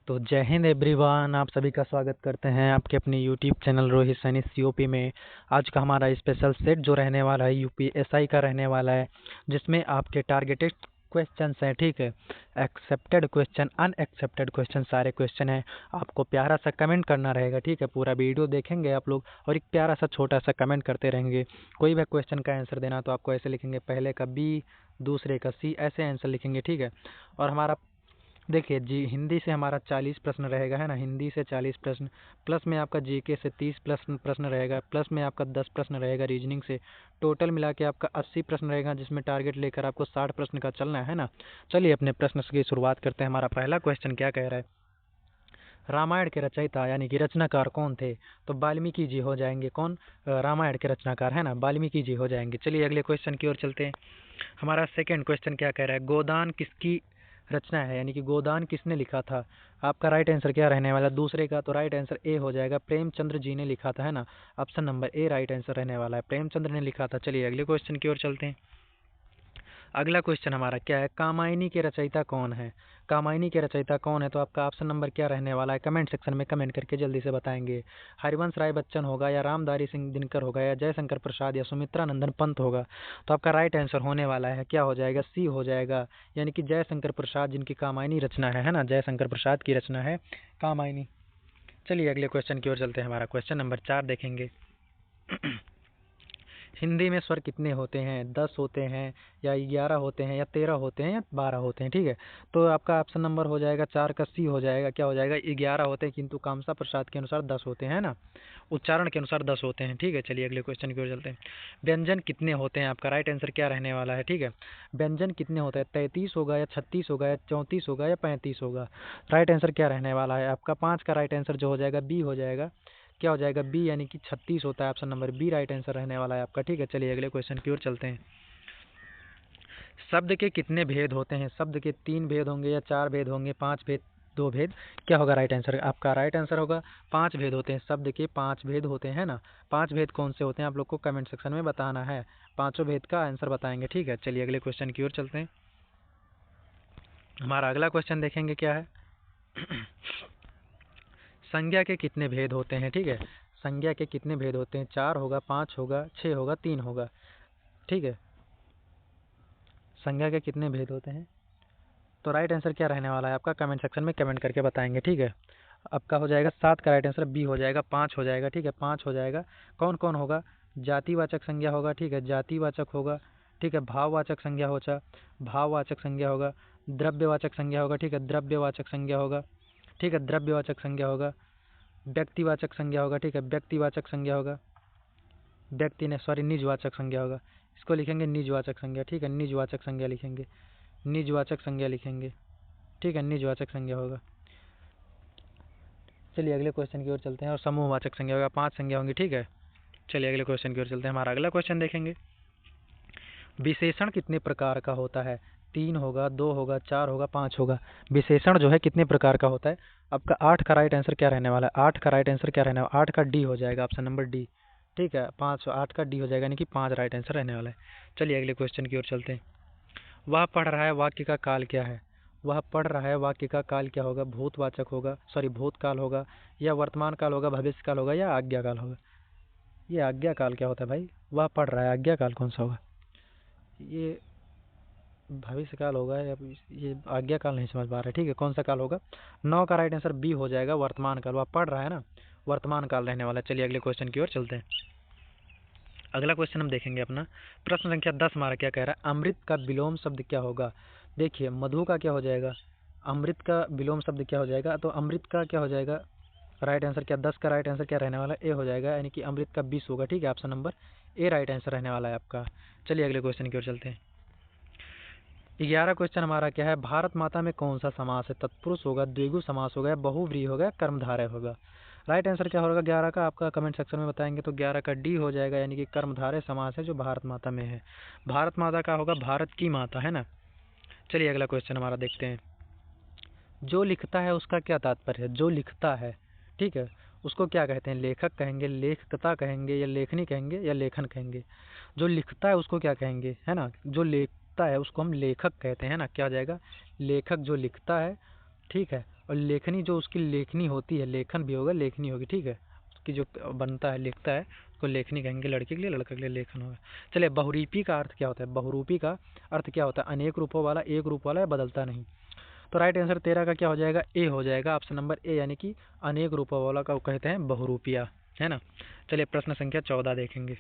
तो जय हिंद एवरीवन, आप सभी का स्वागत करते हैं आपके अपने YouTube channel Rohit Saini COP में। आज का हमारा स्पेशल सेट जो रहने वाला है यूपीएसआई का रहने वाला है, जिसमें आपके टारगेटेड क्वेश्चंस हैं। ठीक है, एक्सेप्टेड क्वेश्चन, अनएक्सेप्टेड क्वेश्चन, सारे क्वेश्चन हैं। आपको प्यारा सा कमेंट करना रहेगा। ठीक है, पूरा वीडियो देखेंगे आप लोग और एक प्यारा सा छोटा सा कमेंट करते रहेंगे। कोई भी क्वेश्चन का आंसर देना तो आपको ऐसे लिखेंगे, पहले का बी, दूसरे का सी, ऐसे आंसर लिखेंगे। ठीक है, और हमारा देखिए जी, हिंदी से हमारा 40 प्रश्न रहेगा, है ना। हिंदी से 40 प्रश्न, प्लस में आपका जीके से 30 प्रश्न रहेगा, प्लस में आपका 10 प्रश्न रहेगा रीजनिंग से। टोटल मिला के आपका 80 प्रश्न रहेगा, जिसमें टारगेट लेकर आपको 60 प्रश्न का चलना है ना। चलिए अपने प्रश्न की शुरुआत करते हैं। हमारा पहला क्वेश्चन क्या कह रहा है, रामायण के रचयिता यानी कि रचनाकार कौन थे? तो वाल्मीकि जी हो जाएंगे। कौन? रामायण के रचनाकार, है ना, वाल्मीकि जी हो जाएंगे। चलिए अगले क्वेश्चन की ओर चलते हैं। हमारा सेकंड क्वेश्चन क्या कह रहा है, गोदान किसकी रचना है, यानी कि गोदान किसने लिखा था? आपका राइट आंसर क्या रहने वाला? दूसरे का, तो राइट आंसर ए हो जाएगा, प्रेमचंद्र जी ने लिखा था, है ना। Option number A right answer रहने वाला है, प्रेमचंद्र ने लिखा था। चलिए अगले क्वेश्चन की ओर चलते हैं। अगला क्वेश्चन हमारा क्या है, कामायनी के रचयिता कौन है? कामायनी के रचयिता कौन है? तो आपका ऑप्शन नंबर क्या रहने वाला है? कमेंट सेक्शन में कमेंट करके जल्दी से बताएंगे। हरिवंश राय बच्चन होगा, या रामधारी सिंह दिनकर होगा, या जयशंकर प्रसाद, या सुमित्रा नंदन पंत होगा? तो आपका राइट आंसर होने वाला है, क्या हो जाएगा? सी हो जाएगा, यानी कि जयशंकर प्रसाद, जिनकी कामायनी रचना है ना, जयशंकर प्रसाद की रचना है कामायनी। चलिए अगले क्वेश्चन की ओर चलते हैं। हमारा क्वेश्चन नंबर 4 देखेंगे। हिंदी में स्वर कितने होते हैं? 10 होते हैं, या 11 होते हैं, या 13 होते हैं, या 12 होते हैं? ठीक है, तो आपका ऑप्शन नंबर हो जाएगा 4 का सी हो जाएगा। क्या हो जाएगा? 11 होते हैं, किंतु कामसा प्रसाद के अनुसार 10 होते हैं ना, उच्चारण के अनुसार 10 होते हैं। ठीक है, चलिए अगले क्वेश्चन की ओर चलते हैं। व्यंजन कितने होते हैं? आपका राइट आंसर क्या रहने वाला है? ठीक है, व्यंजन कितने होते हैं? 33 होगा, या 36 होगा, या 34 होगा, या 35 होगा? राइट आंसर क्या रहने वाला है? आपका 5 का राइट आंसर जो हो जाएगा बी हो जाएगा। क्या हो जाएगा? बी, यानी कि 36 होता है। Option number B right answer रहने वाला है आपका। ठीक है, चलिए अगले क्वेश्चन की ओर चलते हैं। शब्द के कितने भेद होते हैं? शब्द के 3 भेद होंगे, या 4 भेद होंगे, 5 भेद, 2 भेद? क्या होगा राइट आंसर? आपका राइट आंसर होगा 5 भेद होते हैं। शब्द के 5 भेद होते हैं ना। 5 भेद कौन से होते हैं आप लोग को कमेंट सेक्शन में बताना है, पाँचों भेद का आंसर बताएंगे। ठीक है, चलिए अगले क्वेश्चन की ओर चलते हैं। हमारा अगला क्वेश्चन देखेंगे क्या है, संज्ञा के कितने भेद होते हैं? ठीक है, संज्ञा के कितने भेद होते हैं? 4 होगा, 5 होगा, 6 होगा, 3 होगा? ठीक है, संज्ञा के कितने भेद होते हैं? तो राइट आंसर क्या रहने वाला है आपका? कमेंट सेक्शन में कमेंट करके बताएंगे। ठीक है, आपका हो जाएगा 7 का राइट आंसर बी हो जाएगा, 5 हो जाएगा। ठीक है, 5 हो जाएगा। कौन कौन होगा? जातिवाचक संज्ञा होगा, ठीक है, जातिवाचक होगा, ठीक है, भाववाचक संज्ञा होगा, भाववाचक संज्ञा होगा, द्रव्यवाचक संज्ञा होगा, ठीक है, द्रव्यवाचक संज्ञा होगा, ठीक है, द्रव्यवाचक संज्ञा होगा, व्यक्तिवाचक संज्ञा होगा, ठीक है, व्यक्तिवाचक संज्ञा होगा, व्यक्ति ने सॉरी निजवाचक संज्ञा होगा, इसको लिखेंगे निजवाचक संज्ञा। ठीक है, निजवाचक संज्ञा लिखेंगे, निजवाचक संज्ञा लिखेंगे। ठीक है, निजवाचक संज्ञा होगा। चलिए अगले क्वेश्चन की ओर चलते हैं। और समूहवाचक संज्ञा होगा, 5 संज्ञा होंगी। ठीक है, चलिए अगले क्वेश्चन की ओर चलते हैं। हमारा अगला क्वेश्चन देखेंगे, विशेषण कितने प्रकार का होता है? 3 होगा, 2 होगा, 4 होगा, 5 होगा? विशेषण जो है कितने प्रकार का होता है? आपका 8 का राइट आंसर क्या रहने वाला है? 8 का राइट आंसर क्या रहने वाला है? 8 का डी हो जाएगा, ऑप्शन नंबर डी। ठीक है, 5 8 का डी हो जाएगा, यानी कि 5 राइट आंसर रहने वाला है। चलिए अगले क्वेश्चन की ओर चलते हैं। वह पढ़ रहा है वाक्य का काल क्या है? वह पढ़ रहा है वाक्य का काल क्या होगा? भूतवाचक होगा, सॉरी भूतकाल होगा, या वर्तमान काल होगा, भविष्य काल होगा, या आज्ञा काल होगा? ये आज्ञा काल क्या होता है भाई? वह पढ़ रहा है, आज्ञा काल कौन सा होगा? ये भविष्य काल होगा, या ये आज्ञा काल? नहीं समझ पा रहे। ठीक है, कौन सा काल होगा? 9 का राइट आंसर बी हो जाएगा, वर्तमान काल। वह पढ़ रहा है ना, वर्तमान काल रहने वाला है। चलिए अगले क्वेश्चन की ओर चलते हैं। अगला क्वेश्चन हम देखेंगे अपना, प्रश्न संख्या 10 हमारा क्या कह रहा है, अमृत का विलोम शब्द क्या होगा? देखिए, मधु का क्या हो जाएगा? अमृत का विलोम शब्द क्या हो जाएगा? तो अमृत का क्या हो जाएगा? राइट आंसर क्या? 10 का राइट आंसर क्या रहने वाला है? ए हो जाएगा, यानी कि अमृत का 20 होगा। ठीक है, option number A right answer रहने वाला है आपका। चलिए अगले क्वेश्चन की ओर चलते हैं। 11 क्वेश्चन हमारा क्या है, भारत माता में कौन सा समास है? तत्पुरुष होगा, द्विगु समास होगा, बहुव्रीहि होगा, कर्मधारय होगा? राइट आंसर क्या होगा 11 का? आपका कमेंट सेक्शन में बताएंगे। तो 11 का डी हो जाएगा, यानी कि कर्मधारय समास है जो भारत माता में है। भारत माता का होगा भारत की माता, है ना। चलिए अगला क्वेश्चन हमारा देखते हैं। जो लिखता है उसका क्या तात्पर्य है? जो लिखता है, ठीक है, उसको क्या कहते हैं? लेखक कहेंगे, लेखकता कहेंगे, या लेखनी कहेंगे, या लेखन कहेंगे? जो लिखता है उसको क्या कहेंगे, है ना? जो लिखता है उसको हम लेखक कहते हैं ना। क्या हो जाएगा? लेखक जो लिखता है, ठीक है, और लेखनी जो उसकी लेखनी होती है, लेखन भी होगा लेखनी होगी, ठीक है, उसकी जो बनता है लिखता है उसको लेखनी कहेंगे, लड़के के लिए, लड़का के लिए लेखन होगा। चलिए बहुरूपी का अर्थ क्या होता है? बहुरूपी का अर्थ क्या होता है? अनेक रूपों वाला, एक रूप वाला, बदलता नहीं। तो राइट आंसर 13 का क्या हो जाएगा? ए हो जाएगा, ऑप्शन नंबर ए, यानी कि अनेक रूपों वाला का कहते हैं बहुरूपिया, है ना। चलिए प्रश्न संख्या 14 देखेंगे।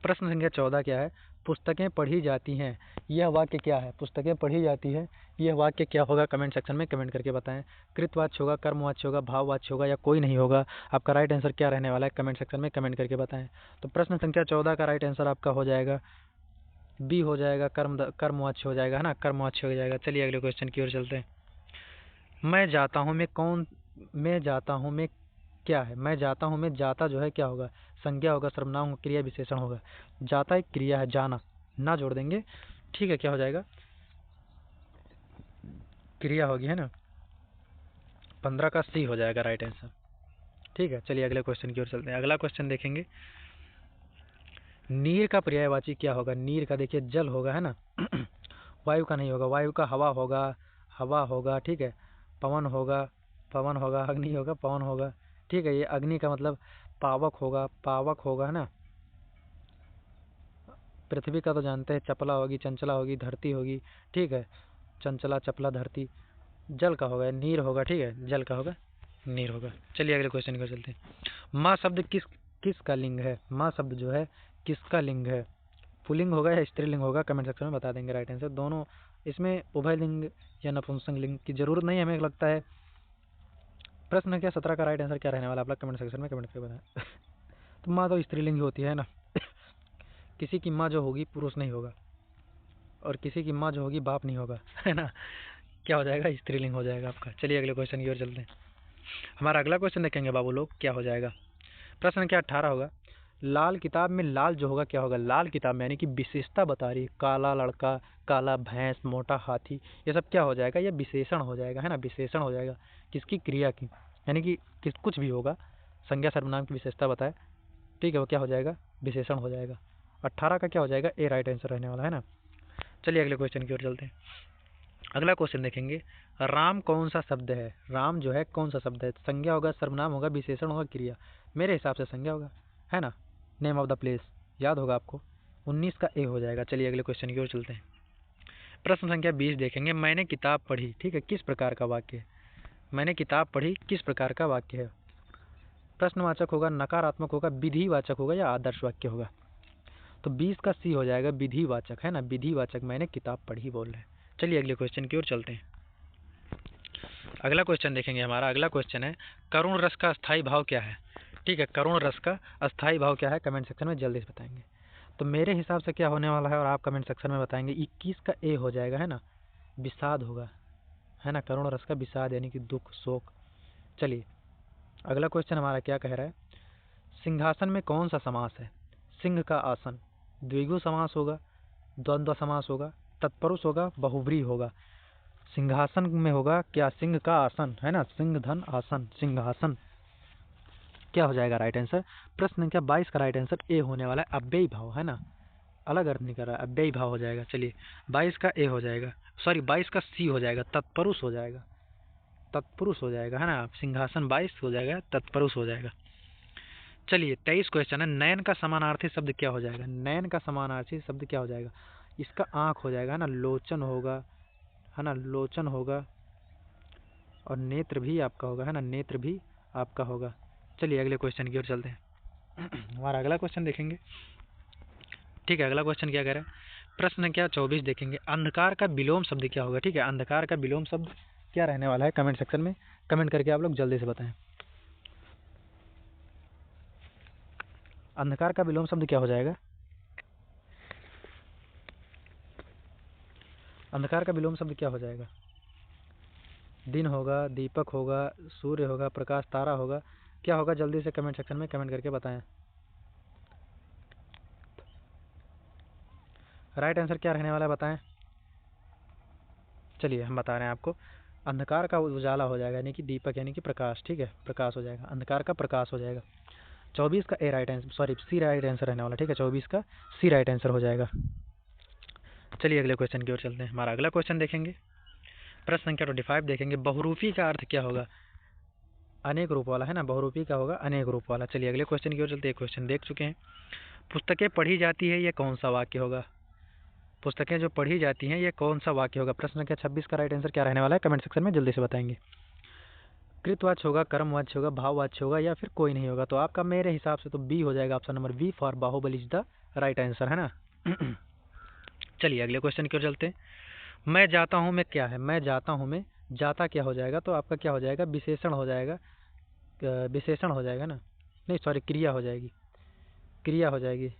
प्रश्न संख्या 14 क्या है? पुस्तकें पढ़ी जाती हैं, यह वाक्य क्या है? पुस्तकें पढ़ी जाती है, यह वाक्य क्या होगा? कमेंट सेक्शन में कमेंट करके बताएं। कृतवाच्य होगा, कर्मवाच्य होगा, भाववाच्य होगा या कोई नहीं होगा? आपका राइट आंसर क्या रहने वाला है? कमेंट सेक्शन में कमेंट करके बताएं। तो प्रश्न संख्या 14 का राइट आंसर आपका हो जाएगा बी हो जाएगा, कर्मवाच्य हो जाएगा, है ना, कर्मवाच्य हो जाएगा। चलिए अगले क्वेश्चन की ओर चलते हैं। मैं जाता हूँ मैं जाता हूँ मैं क्या है? मैं जाता हूँ मैं, जाता जो है क्या होगा? संज्ञा होगा, सर्वनाम होगा, क्रिया विशेषण होगा। जाता एक क्रिया है, जाना, ना जोड़ देंगे, ठीक है, क्या हो जाएगा? क्रिया होगी, है ना। 15 का सी हो जाएगा राइट आंसर, ठीक है। चलिए अगले क्वेश्चन की ओर चलते हैं। अगला क्वेश्चन देखेंगे, नीर का पर्यायवाची क्या होगा? नीर का देखिए जल होगा, है ना। वायु का नहीं होगा, वायु का हवा होगा, हवा होगा, ठीक है। पवन होगा, पवन होगा, अग्नि होगा, पवन होगा, ठीक है। ये अग्नि का मतलब पावक होगा, पावक होगा, है ना। पृथ्वी का तो जानते हैं, चपला होगी, चंचला होगी, धरती होगी, ठीक है, चंचला, चपला, धरती। जल का होगा, नीर होगा, ठीक है, जल का होगा, नीर होगा। चलिए अगले क्वेश्चन की ओर चलते हैं। माँ शब्द किसका लिंग है? माँ शब्द जो है किसका लिंग है? पुल्लिंग होगा या स्त्रीलिंग होगा? कमेंट सेक्शन में बता देंगे राइट आंसर। दोनों, इसमें उभयलिंग या नपुंसक लिंग की जरूरत नहीं हमें लगता है। प्रश्न संख्या 17 का राइट आंसर क्या रहने वाला? आप लोग कमेंट सेक्शन में कमेंट करके बताएं। तो माँ तो स्त्रीलिंग ही होती है ना। किसी की माँ जो होगी पुरुष नहीं होगा, और किसी की माँ जो होगी बाप नहीं होगा, है ना। क्या हो जाएगा? स्त्रीलिंग हो जाएगा आपका। चलिए अगले क्वेश्चन की ओर चलते हैं। हमारा अगला क्वेश्चन देखेंगे बाबू लोग, क्या हो जाएगा? प्रश्न संख्या 18 होगा, लाल किताब में लाल जो होगा क्या होगा? लाल किताब में यानी कि विशेषता बता रही है, काला लड़का, काला भैंस, मोटा हाथी, ये सब क्या हो जाएगा? ये विशेषण हो जाएगा, है ना, विशेषण हो जाएगा किसकी? क्रिया की, यानी कि कुछ भी होगा, संज्ञा सर्वनाम की विशेषता बताए, ठीक है, वो क्या हो जाएगा? विशेषण हो जाएगा। 18 का क्या हो जाएगा? ए राइट आंसर रहने वाला, है ना। चलिए अगले क्वेश्चन की ओर चलते हैं। अगला क्वेश्चन देखेंगे, राम कौन सा शब्द है? राम जो है कौन सा शब्द है? संज्ञा होगा, सर्वनाम होगा, विशेषण होगा, क्रिया? मेरे हिसाब से संज्ञा होगा, है ना। नेम ऑफ द प्लेस याद होगा आपको। 19 का ए हो जाएगा। चलिए अगले क्वेश्चन की ओर चलते हैं। प्रश्न संख्या 20 देखेंगे, मैंने किताब पढ़ी, ठीक है, किस प्रकार का वाक्य है? मैंने किताब पढ़ी किस प्रकार का वाक्य है? प्रश्नवाचक होगा, नकारात्मक होगा, विधिवाचक होगा या आदर्श वाक्य होगा? तो 20 का सी हो जाएगा, विधिवाचक, है ना, विधिवाचक, मैंने किताब पढ़ी बोल रहे हैं। चलिए अगले क्वेश्चन की ओर चलते हैं। अगला क्वेश्चन देखेंगे, हमारा अगला क्वेश्चन है, करुण रस का अस्थाई भाव क्या है? ठीक है, करुण रस का अस्थाई भाव क्या है? कमेंट सेक्शन में जल्दी से बताएंगे। तो मेरे हिसाब से क्या होने वाला है और आप कमेंट सेक्शन में बताएंगे। 21 का ए हो जाएगा, है ना, विषाद होगा, है ना, करुण रस का विषाद यानी कि दुख, शोक। चलिए अगला क्वेश्चन हमारा क्या कह रहा है, सिंहासन में कौन सा समास है? सिंह का आसन, द्विगु समास होगा, द्वंद्व समास होगा, तत्पुरुष होगा, बहुव्रीहि होगा? सिंहासन में होगा क्या? सिंह का आसन, है ना, सिंह धन आसन, सिंहासन, क्या हो जाएगा राइट आंसर? प्रश्न संख्या 22 का राइट आंसर ए होने वाला है, अव्ययी भाव, है ना, अलग अर्थ नहीं कर रहा है, अव्ययी भाव हो जाएगा। चलिए 22 का ए हो जाएगा, सॉरी 22 का सी हो जाएगा, तत्पुरुष हो जाएगा, तत्पुरुष हो जाएगा, है ना, सिंहासन 22 हो जाएगा, तत्पुरुष हो जाएगा। चलिए 23 क्वेश्चन है, नयन का समानार्थी शब्द क्या हो जाएगा? नयन का समानार्थी शब्द क्या हो जाएगा? इसका आँख हो जाएगा, है ना, लोचन होगा, है ना, लोचन होगा, और नेत्र भी आपका होगा, है ना, नेत्र भी आपका होगा। चलिए अगले क्वेश्चन की ओर चलते हैं। हमारा अगला क्वेश्चन देखेंगे, ठीक है, अगला क्वेश्चन क्या कह रहा है? प्रश्न संख्या 24 देखेंगे, अंधकार का विलोम शब्द क्या होगा? ठीक है, अंधकार का विलोम शब्द क्या रहने वाला है? कमेंट सेक्शन में कमेंट करके आप लोग जल्दी से बताएं। अंधकार का विलोम शब्द क्या हो जाएगा? अंधकार का विलोम शब्द क्या हो जाएगा? दिन होगा, दीपक होगा, सूर्य होगा, प्रकाश, तारा होगा, क्या होगा? जल्दी से कमेंट सेक्शन में कमेंट करके बताएं। राइट आंसर क्या रहने वाला है बताएं। चलिए हम बता रहे हैं आपको, अंधकार का उजाला हो जाएगा, यानी कि दीपक यानी कि प्रकाश, ठीक है, प्रकाश हो जाएगा, अंधकार का प्रकाश हो जाएगा। 24 का A right answer, sorry C right answer रहने वाला, ठीक है, 24 का सी राइट आंसर हो जाएगा। चलिए अगले क्वेश्चन की ओर चलते हैं। हमारा अगला क्वेश्चन देखेंगे, प्रश्न संख्या 25 देखेंगे, बहुरूपी का अर्थ क्या होगा? अनेक रूप वाला है ना, बहुरूपी का होगा अनेक रूप वाला। चलिए अगले क्वेश्चन की ओर चलते हैं। क्वेश्चन देख चुके हैं। पुस्तकें पढ़ी जाती है, ये कौन सा वाक्य होगा? पुस्तकें जो पढ़ी जाती हैं, ये कौन सा वाक्य होगा? प्रश्न संख्या 26 का राइट आंसर क्या रहने वाला है? कमेंट सेक्शन में जल्दी से बताएंगे। कृतवाच्य होगा, कर्मवाच्य होगा, भाववाच्य होगा, या फिर कोई नहीं होगा? तो आपका मेरे हिसाब से तो बी हो जाएगा, option number B for Baahubali is the right answer, है ना। चलिए अगले क्वेश्चन की ओर चलते हैं। मैं जाता हूँ मैं क्या है? मैं जाता हूँ मैं, जाता क्या हो जाएगा? तो आपका क्या हो जाएगा? विशेषण हो जाएगा, विशेषण हो जाएगा ना, नहीं सॉरी क्रिया हो जाएगी, क्रिया हो जाएगी।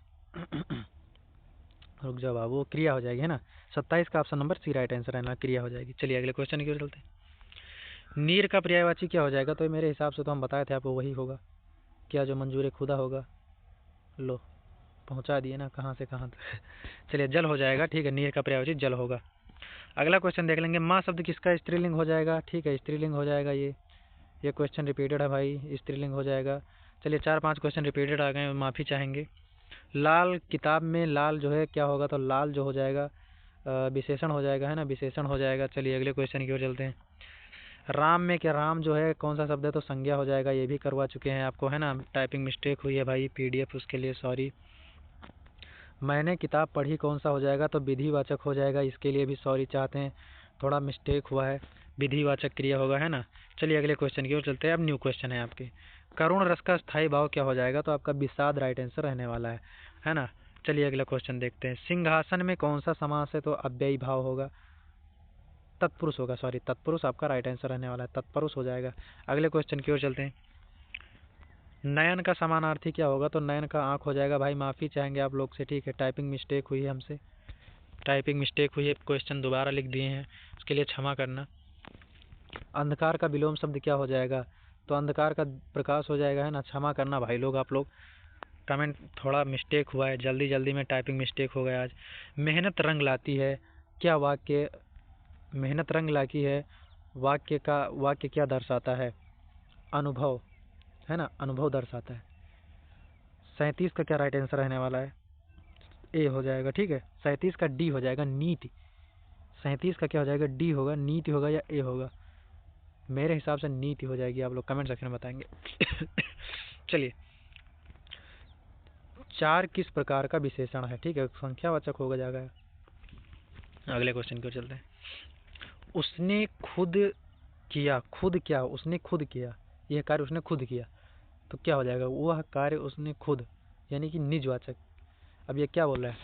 रुक जाओ बाबू, क्रिया हो जाएगी, है ना। 27 का option number C right answer है ना, क्रिया हो जाएगी। चलिए अगले क्वेश्चन की ओर चलते हैं। नीर का पर्यायवाची क्या हो जाएगा? तो मेरे हिसाब से तो हम बताए थे आपको, वही होगा क्या, जो मंजूर खुदा होगा। लो पहुंचा दिए ना, कहाँ से कहाँ तक। चलिए जल हो जाएगा, ठीक है, नीर का पर्यायवाची जल होगा। अगला क्वेश्चन देख लेंगे। माँ शब्द किसका स्त्रीलिंग हो जाएगा? ठीक है, स्त्रीलिंग हो जाएगा। ये क्वेश्चन रिपीटेड है भाई, स्त्रीलिंग हो जाएगा। चलिए 4-5 क्वेश्चन रिपीटेड आ गए, माफ़ी चाहेंगे। लाल किताब में लाल जो है क्या होगा? तो लाल जो हो जाएगा विशेषण हो जाएगा, है ना, विशेषण हो जाएगा। चलिए अगले क्वेश्चन की ओर चलते हैं। राम में क्या, राम जो है कौन सा शब्द है? तो संज्ञा हो जाएगा, ये भी करवा चुके हैं आपको, है ना। टाइपिंग मिस्टेक हुई है भाई, पीडीएफ, उसके लिए सॉरी। मैंने किताब पढ़ी कौन सा हो जाएगा? तो विधिवाचक हो जाएगा, इसके लिए भी सॉरी चाहते हैं, थोड़ा मिस्टेक हुआ है, विधिवाचक क्रिया होगा, है ना। चलिए अगले क्वेश्चन की ओर चलते हैं। अब न्यू क्वेश्चन है आपके। करुण रस का स्थायी भाव क्या हो जाएगा? तो आपका विषाद राइट आंसर रहने वाला है ना। चलिए अगला क्वेश्चन देखते हैं। सिंहासन में कौन सा समास है? तो अव्ययी भाव होगा, तत्पुरुष होगा, सॉरी तत्पुरुष आपका राइट आंसर रहने वाला है, तत्पुरुष हो जाएगा। अगले क्वेश्चन की ओर चलते हैं। नयन का समानार्थी क्या होगा? तो नयन का आँख हो जाएगा। भाई माफ़ी चाहेंगे आप लोग से, ठीक है, टाइपिंग मिस्टेक हुई है हमसे, टाइपिंग मिस्टेक हुई है, क्वेश्चन दोबारा लिख दिए हैं, उसके लिए क्षमा करना। अंधकार का विलोम शब्द क्या हो जाएगा? तो अंधकार का प्रकाश हो जाएगा, है ना। क्षमा करना भाई लोग, आप लोग कमेंट थोड़ा मिस्टेक हुआ है, जल्दी जल्दी में टाइपिंग मिस्टेक हो गया आज। मेहनत रंग लाती है, क्या वाक्य? मेहनत रंग लाती है, वाक्य क्या दर्शाता है? अनुभव, है ना, अनुभव दर्शाता है। 37 का क्या राइट आंसर रहने वाला है? ए हो जाएगा, ठीक है। 37 का डी हो जाएगा, नीति। 37 का क्या हो जाएगा? डी होगा, नीति होगा या ए होगा? मेरे हिसाब से नीति हो जाएगी, आप लोग कमेंट सेक्शन में बताएंगे। चलिए, 4 किस प्रकार का विशेषण है? ठीक है, संख्यावाचक होगा जाएगा। अगले क्वेश्चन की ओर चलते हैं। उसने खुद किया, खुद क्या? उसने खुद किया, यह कार्य उसने खुद किया, तो क्या हो जाएगा? वह कार्य उसने खुद, यानी कि निजवाचक। अब ये क्या बोल रहा है?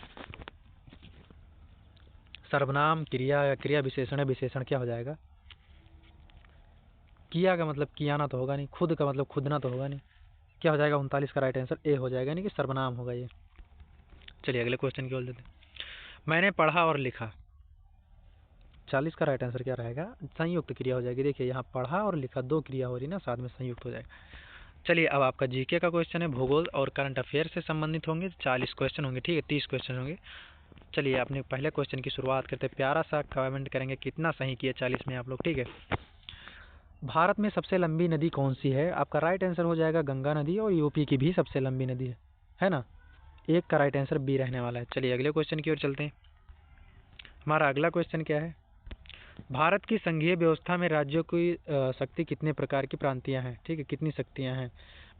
सर्वनाम, क्रिया या क्रिया विशेषण है, विशेषण क्या हो जाएगा? किया का मतलब कियाना तो होगा नहीं, खुद का मतलब खुदना तो होगा नहीं, क्या हो जाएगा? 39 का राइट आंसर ए हो जाएगा, यानी कि सर्वनाम होगा ये। चलिए अगले क्वेश्चन की ओर देते हैं। मैंने पढ़ा और लिखा, 40 का राइट आंसर क्या रहेगा? संयुक्त क्रिया हो जाएगी। देखिए यहाँ पढ़ा और लिखा, दो क्रिया हो रही ना, साथ में संयुक्त हो जाएगा। चलिए अब आपका जीके का क्वेश्चन है, भूगोल और करंट अफेयर से संबंधित होंगे। 40 क्वेश्चन होंगे, ठीक है, 30 क्वेश्चन होंगे। चलिए अपने पहले क्वेश्चन की शुरुआत करते हैं। प्यारा सा कमेंट करेंगे कितना सही किया 40 में आप लोग, ठीक है। भारत में सबसे लंबी नदी कौन सी है? आपका राइट आंसर हो जाएगा गंगा नदी, और यूपी की भी सबसे लंबी नदी है ना। एक का राइट आंसर बी रहने वाला है। चलिए अगले क्वेश्चन की ओर चलते हैं। हमारा अगला क्वेश्चन क्या है? भारत की संघीय व्यवस्था में राज्यों की शक्ति कितने प्रकार की प्रांतियां हैं? ठीक है, कितनी शक्तियां हैं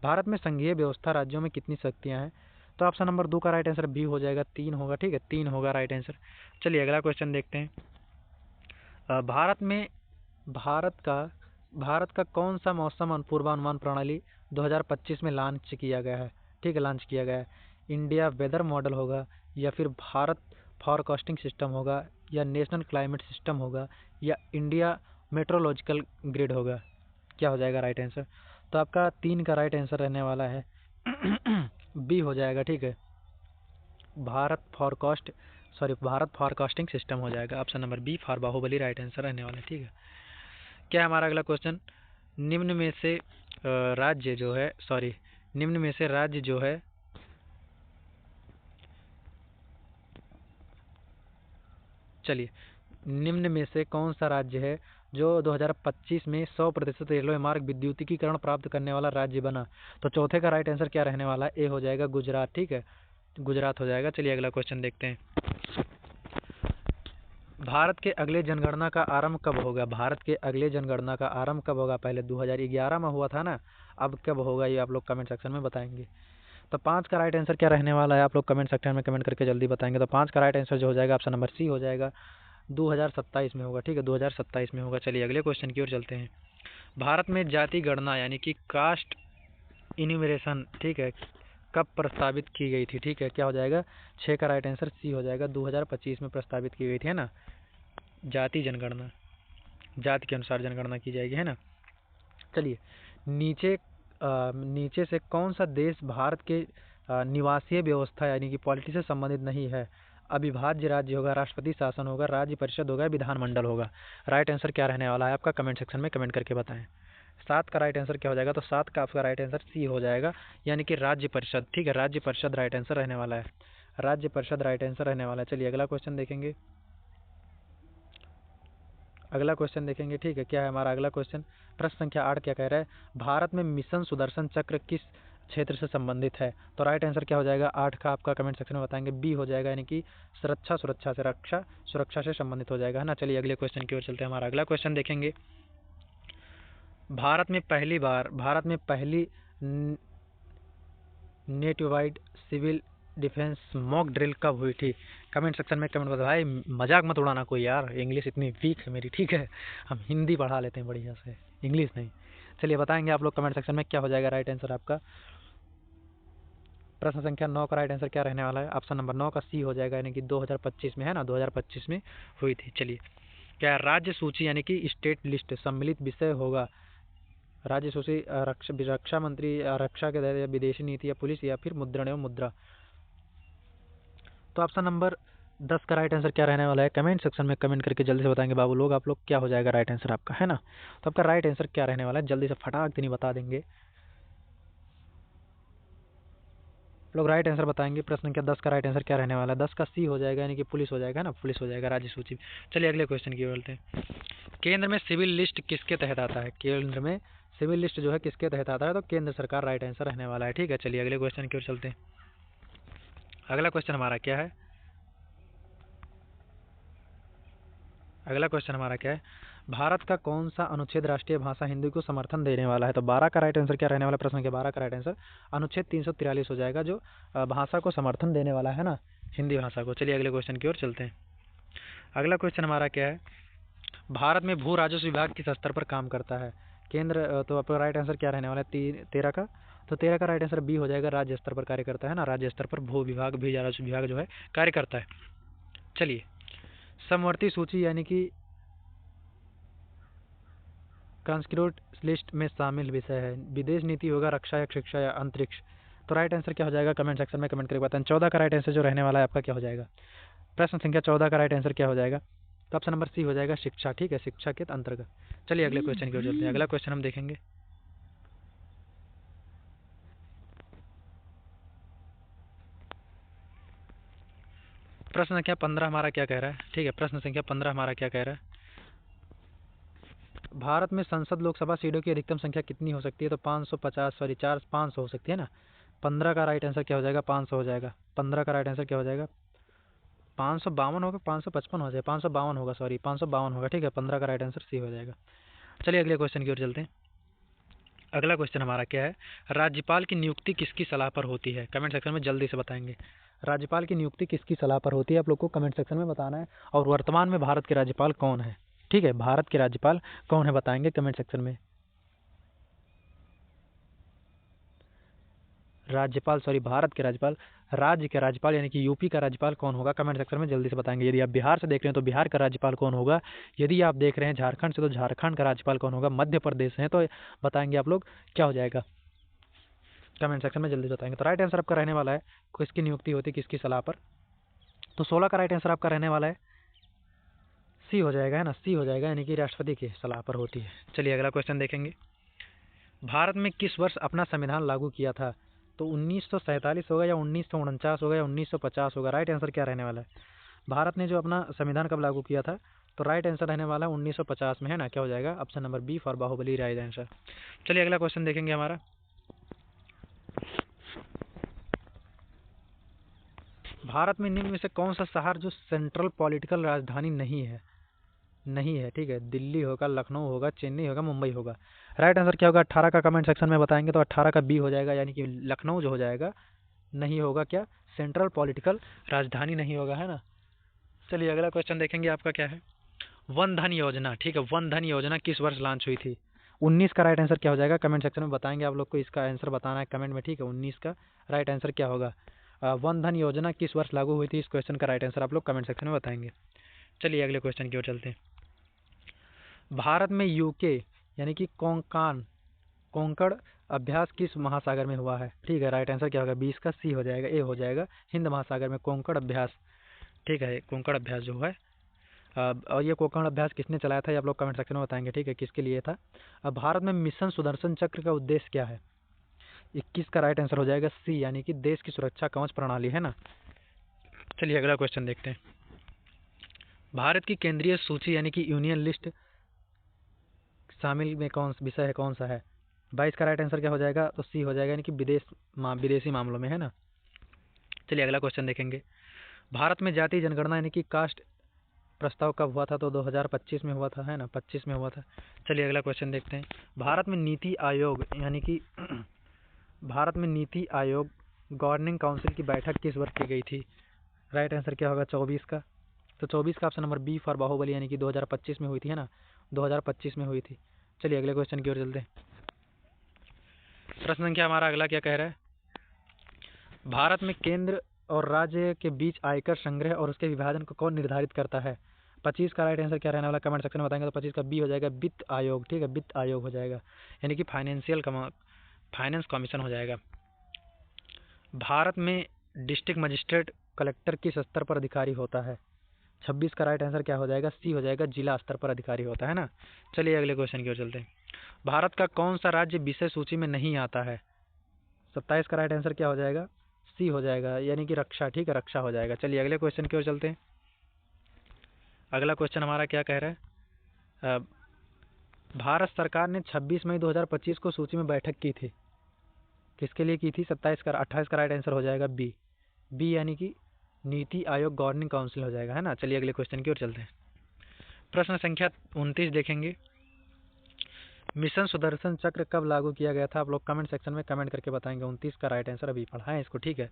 भारत में? संघीय व्यवस्था राज्यों में कितनी शक्तियां हैं? तो ऑप्शन नंबर 2 का राइट आंसर बी हो जाएगा, 3 होगा, ठीक है, 3 होगा राइट आंसर। चलिए अगला क्वेश्चन देखते हैं। भारत का कौन सा मौसम पूर्वानुमान प्रणाली 2025 में लॉन्च किया गया है? ठीक है, लॉन्च किया गया है। इंडिया वेदर मॉडल होगा, या फिर भारत फॉरकास्टिंग सिस्टम होगा, या नेशनल क्लाइमेट सिस्टम होगा, या इंडिया मेट्रोलॉजिकल ग्रिड होगा? क्या हो जाएगा राइट आंसर? तो आपका 3 का राइट आंसर रहने वाला है बी हो जाएगा, ठीक है, भारत फॉरकास्टिंग सिस्टम हो जाएगा। Option number B for Baahubali right answer रहने वाला है, ठीक है। क्या है हमारा अगला क्वेश्चन? निम्न में से राज्य जो है चलिए, निम्न में से कौन सा राज्य है जो 2025 में 100% रेलवे मार्ग विद्युतीकरण प्राप्त करने वाला राज्य बना? तो चौथे का राइट आंसर क्या रहने वाला है? ए हो जाएगा, गुजरात, ठीक है, गुजरात हो जाएगा। चलिए अगला क्वेश्चन देखते हैं। भारत के अगले जनगणना का आरंभ कब होगा? भारत के अगले जनगणना का आरंभ कब होगा? पहले 2011 में हुआ था ना, अब कब होगा ये आप लोग कमेंट सेक्शन में बताएंगे। तो 5 का राइट आंसर क्या रहने वाला है आप लोग कमेंट सेक्शन में कमेंट करके जल्दी बताएंगे। तो 5 का राइट आंसर जो हो जाएगा ऑप्शन नंबर सी हो जाएगा, 2027 में होगा। ठीक है, 2027 में होगा। चलिए अगले क्वेश्चन की ओर चलते हैं। भारत में जाति गणना यानी कि कास्ट इन्यूमरेशन, ठीक है, कब प्रस्तावित की गई थी? ठीक है, क्या हो जाएगा? 6 का राइट आंसर सी हो जाएगा, 2025 में प्रस्तावित की गई थी, है ना। जाति जनगणना, जाति के अनुसार जनगणना की जाएगी, है ना। चलिए नीचे से कौन सा देश भारत के निवासीय व्यवस्था यानी कि पॉलिटी से संबंधित नहीं है? अविभाज्य राज्य होगा, राष्ट्रपति शासन होगा, राज्य परिषद होगा, विधानमंडल होगा। राइट आंसर क्या रहने वाला है आपका कमेंट सेक्शन में कमेंट करके बताएं। 7 का राइट आंसर क्या हो जाएगा? तो 7 का आपका राइट आंसर सी हो जाएगा, यानी कि राज्य परिषद। ठीक है, राज्य परिषद राइट आंसर रहने वाला है, राज्य परिषद राइट आंसर रहने वाला है। चलिए अगला क्वेश्चन देखेंगे, अगला क्वेश्चन देखेंगे। ठीक है, क्या है हमारा अगला क्वेश्चन? प्रश्न संख्या 8 क्या कह रहा है? भारत में मिशन सुदर्शन चक्र किस क्षेत्र से संबंधित है? तो राइट आंसर क्या हो जाएगा 8 का आपका कमेंट सेक्शन में बताएंगे। बी हो जाएगा, यानी कि सुरक्षा से, रक्षा सुरक्षा से संबंधित हो जाएगा, है ना। चलिए अगले क्वेश्चन की ओर चलते हैं। हमारा अगला क्वेश्चन देखेंगे। भारत में पहली नेटिवाइड सिविल डिफेंस मॉक ड्रिल कब हुई थी? कमेंट सेक्शन में कमेंट बताओ। भाई मजाक मत उड़ाना कोई यार, इंग्लिश इतनी वीक है मेरी, ठीक है, हम हिंदी पढ़ा लेते हैं बढ़िया से, इंग्लिश नहीं। चलिए बताएंगे आप लोग कमेंट सेक्शन में क्या हो जाएगा राइट आंसर आपका। प्रश्न संख्या 9 का राइट आंसर क्या रहने वाला है? ऑप्शन नंबर 9 का सी हो जाएगा, यानी कि 2025 में, है ना, 2025 में हुई थी। चलिए क्या राज्य सूची यानी कि स्टेट लिस्ट सम्मिलित विषय होगा? राज्य सूची रक्षा मंत्री, रक्षा के तहत, या विदेशी नीति, या पुलिस, या फिर मुद्रण एवं मुद्रा। तो ऑप्शन नंबर 10 का राइट आंसर क्या रहने वाला है? कमेंट सेक्शन में कमेंट करके जल्दी से बताएंगे बाबू लोग आप लोग, क्या हो जाएगा राइट आंसर आपका, है ना। तो आपका राइट आंसर क्या रहने वाला है? जल्दी से फटाक नहीं बता देंगे लोग, राइट आंसर बताएंगे। प्रश्न संख्या 10 का राइट आंसर क्या रहने वाला है? 10 का सी हो जाएगा, यानी कि पुलिस हो जाएगा ना, पुलिस हो जाएगा, राज्य सूची। चलिए अगले क्वेश्चन की ओर चलते हैं। केंद्र में सिविल लिस्ट किसके तहत आता है? केंद्र में सिविल लिस्ट जो है किसके तहत आता है? तो केंद्र सरकार राइट आंसर रहने वाला है। ठीक है, चलिए अगले क्वेश्चन की ओर चलते हैं। अगला क्वेश्चन हमारा क्या है? अगला क्वेश्चन हमारा क्या है? भारत का कौन सा अनुच्छेद राष्ट्रीय भाषा हिंदी को समर्थन देने वाला है? तो 12 का राइट आंसर क्या रहने वाला है? प्रश्न के 12 का राइट आंसर अनुच्छेद 343 हो जाएगा, जो भाषा को समर्थन देने वाला है ना, हिंदी भाषा को। चलिए अगले क्वेश्चन की ओर चलते हैं। अगला क्वेश्चन हमारा क्या है? भारत में भू राजस्व विभाग किस स्तर पर काम करता है? केंद्र, तो आपका राइट आंसर क्या रहने वाला है 13 का? तो 13 का राइट आंसर बी हो जाएगा, राज्य स्तर पर कार्य करता है ना, राज्य स्तर पर भू विभाग, भू राजस्व विभाग जो है कार्य करता है। चलिए समवर्ती सूची यानी कि कंस्क्रूट लिस्ट में शामिल विषय है, विदेश नीति होगा, रक्षा या शिक्षा या अंतरिक्ष। तो राइट आंसर क्या हो जाएगा? कमेंट सेक्शन में कमेंट करके बताएं। 14 का राइट आंसर जो रहने वाला है आपका क्या हो जाएगा? प्रश्न संख्या 14 का राइट आंसर क्या हो जाएगा? तो ऑप्शन नंबर सी हो जाएगा, शिक्षा। ठीक है, शिक्षा के अंतर्गत। चलिए अगले क्वेश्चन की ओर चलते हैं। अगला क्वेश्चन हम देखेंगे। प्रश्न संख्या 15 हमारा क्या कह रहा है? ठीक है, प्रश्न संख्या 15 हमारा क्या कह रहा है? भारत में संसद लोकसभा सीटों की अधिकतम संख्या कितनी हो सकती है? तो 550, सॉरी 500 हो सकती है ना। 15 का राइट आंसर क्या हो जाएगा? 500 हो जाएगा। 15 का राइट आंसर क्या हो जाएगा? 552 होगा, 555 हो जाएगा, 552 होगा, सॉरी 552 होगा। ठीक है, 15 का राइट आंसर सी हो जाएगा। चलिए अगले क्वेश्चन की ओर चलते हैं। अगला क्वेश्चन हमारा क्या है? राज्यपाल की नियुक्ति किसकी सलाह पर होती है? कमेंट सेक्शन में जल्दी से बताएंगे। राज्यपाल की नियुक्ति किसकी सलाह पर होती है आप लोग को कमेंट सेक्शन में बताना है। और वर्तमान में भारत के राज्यपाल कौन है? ठीक है, भारत के राज्यपाल कौन है बताएंगे कमेंट सेक्शन में। राज्यपाल, सॉरी भारत के राज्यपाल, राज्य के राज्यपाल यानी कि यूपी का राज्यपाल कौन होगा? कमेंट सेक्शन में जल्दी से बताएंगे। यदि आप बिहार से देख रहे हैं तो बिहार का राज्यपाल कौन होगा? यदि आप देख रहे हैं झारखंड से तो झारखंड का राज्यपाल कौन होगा? मध्य प्रदेश है तो बताएंगे आप लोग, क्या हो जाएगा? कमेंट सेक्शन में जल्दी बताएंगे। तो राइट आंसर आपका रहने वाला है, किसकी नियुक्ति होती है किसकी सलाह पर? तो 16 का राइट आंसर आपका रहने वाला है सी हो जाएगा, है ना, सी हो जाएगा, यानी कि राष्ट्रपति की सलाह पर होती है। चलिए अगला क्वेश्चन देखेंगे। भारत में किस वर्ष अपना संविधान लागू किया था? तो 1947 होगा, या 1949 होगा, या 1950 होगा? राइट आंसर क्या रहने वाला है? भारत ने जो अपना संविधान कब लागू किया था? तो राइट आंसर रहने वाला है 1950 में, है ना। क्या हो जाएगा? Option number B for Baahubali right answer. चलिए अगला क्वेश्चन देखेंगे हमारा। भारत में निम्न में से कौन सा शहर जो सेंट्रल पॉलिटिकल राजधानी नहीं है? नहीं है, ठीक है। दिल्ली होगा, लखनऊ होगा, चेन्नई होगा, मुंबई होगा। राइट आंसर क्या होगा? 18 का कमेंट सेक्शन में बताएंगे तो 18 का बी हो जाएगा, यानी कि लखनऊ जो हो जाएगा नहीं होगा क्या? सेंट्रल पॉलिटिकल राजधानी नहीं होगा, है ना। चलिए अगला क्वेश्चन देखेंगे, आपका क्या है? वन धन योजना, ठीक है। वन धन योजना किस वर्ष लॉन्च हुई थी? 19 का राइट आंसर क्या हो जाएगा? कमेंट सेक्शन में बताएंगे आप लोग को, इसका आंसर बताना है कमेंट में, ठीक है। 19 का राइट आंसर क्या होगा? वन धन योजना किस वर्ष लागू हुई थी? इस क्वेश्चन का राइट आंसर आप लोग कमेंट सेक्शन में बताएंगे। चलिए अगले क्वेश्चन की ओर चलते हैं। भारत में यूके यानी कि कोंकण अभ्यास किस महासागर में हुआ है? ठीक है, राइट आंसर क्या होगा? 20 का सी हो जाएगा, ए हो जाएगा। हिंद महासागर में कोंकण अभ्यास, ठीक है। कोंकण अभ्यास जो है, और ये कोंकण अभ्यास किसने चलाया था ये आप लोग कमेंट सेक्शन में बताएंगे, ठीक है, किसके लिए था। अब भारत में मिशन सुदर्शन चक्र का उद्देश्य क्या है? 21 का राइट आंसर हो जाएगा सी, यानी कि देश की सुरक्षा कवच प्रणाली, है ना। चलिए अगला क्वेश्चन देखते हैं। भारत की केंद्रीय सूची यानी कि यूनियन लिस्ट शामिल में कौन विषय है, कौन सा है? 22 का राइट आंसर क्या हो जाएगा? तो सी हो जाएगा, यानी कि विदेशी मामलों में, है ना। चलिए अगला क्वेश्चन देखेंगे। भारत में जातीय जनगणना यानी कि कास्ट प्रस्ताव कब हुआ था? तो 2025 में हुआ था, है ना, 25 में हुआ था। चलिए अगला क्वेश्चन देखते हैं। भारत में नीति आयोग यानी कि भारत में नीति आयोग गवर्निंग काउंसिल की बैठक किस वर्ष की गई थी? राइट आंसर क्या होगा? 24 का। तो 24 का option number B for Baahubali, यानी कि 2025 में हुई थी, है ना, 2025 में हुई थी। चलिए अगले क्वेश्चन की ओर चलते हैं। प्रश्न संख्या हमारा अगला क्या कह रहा है? भारत में केंद्र और राज्य के बीच आयकर संग्रह और उसके विभाजन को कौन निर्धारित करता है? 25 का राइट आंसर क्या रहने वाला? कमेंट सेक्शन में बताएंगे। तो 25 का बी हो जाएगा, वित्त आयोग, ठीक है, वित्त आयोग हो जाएगा, यानी कि फाइनेंस कमीशन हो जाएगा। भारत में डिस्ट्रिक्ट मजिस्ट्रेट कलेक्टर किस स्तर पर अधिकारी होता है? 26 का राइट आंसर क्या हो जाएगा? सी हो जाएगा, जिला स्तर पर अधिकारी होता है ना। चलिए अगले क्वेश्चन की ओर चलते हैं। भारत का कौन सा राज्य विषय सूची में नहीं आता है? 27 का राइट आंसर क्या हो जाएगा? सी हो जाएगा, यानी कि रक्षा, ठीक है, रक्षा हो जाएगा। चलिए अगले क्वेश्चन की ओर चलते हैं। अगला क्वेश्चन हमारा क्या कह रहा है? भारत सरकार ने 26 मई 2025 को सूची में बैठक की थी, किसके लिए की थी? 28 का राइट आंसर हो जाएगा बी, यानी कि नीति आयोग गवर्निंग काउंसिल हो जाएगा, है ना। चलिए अगले क्वेश्चन की ओर चलते हैं। प्रश्न संख्या 29 देखेंगे। मिशन सुदर्शन चक्र कब लागू किया गया था? आप लोग कमेंट सेक्शन में कमेंट करके बताएंगे। 29 का राइट आंसर, अभी पढ़ा है इसको, ठीक है,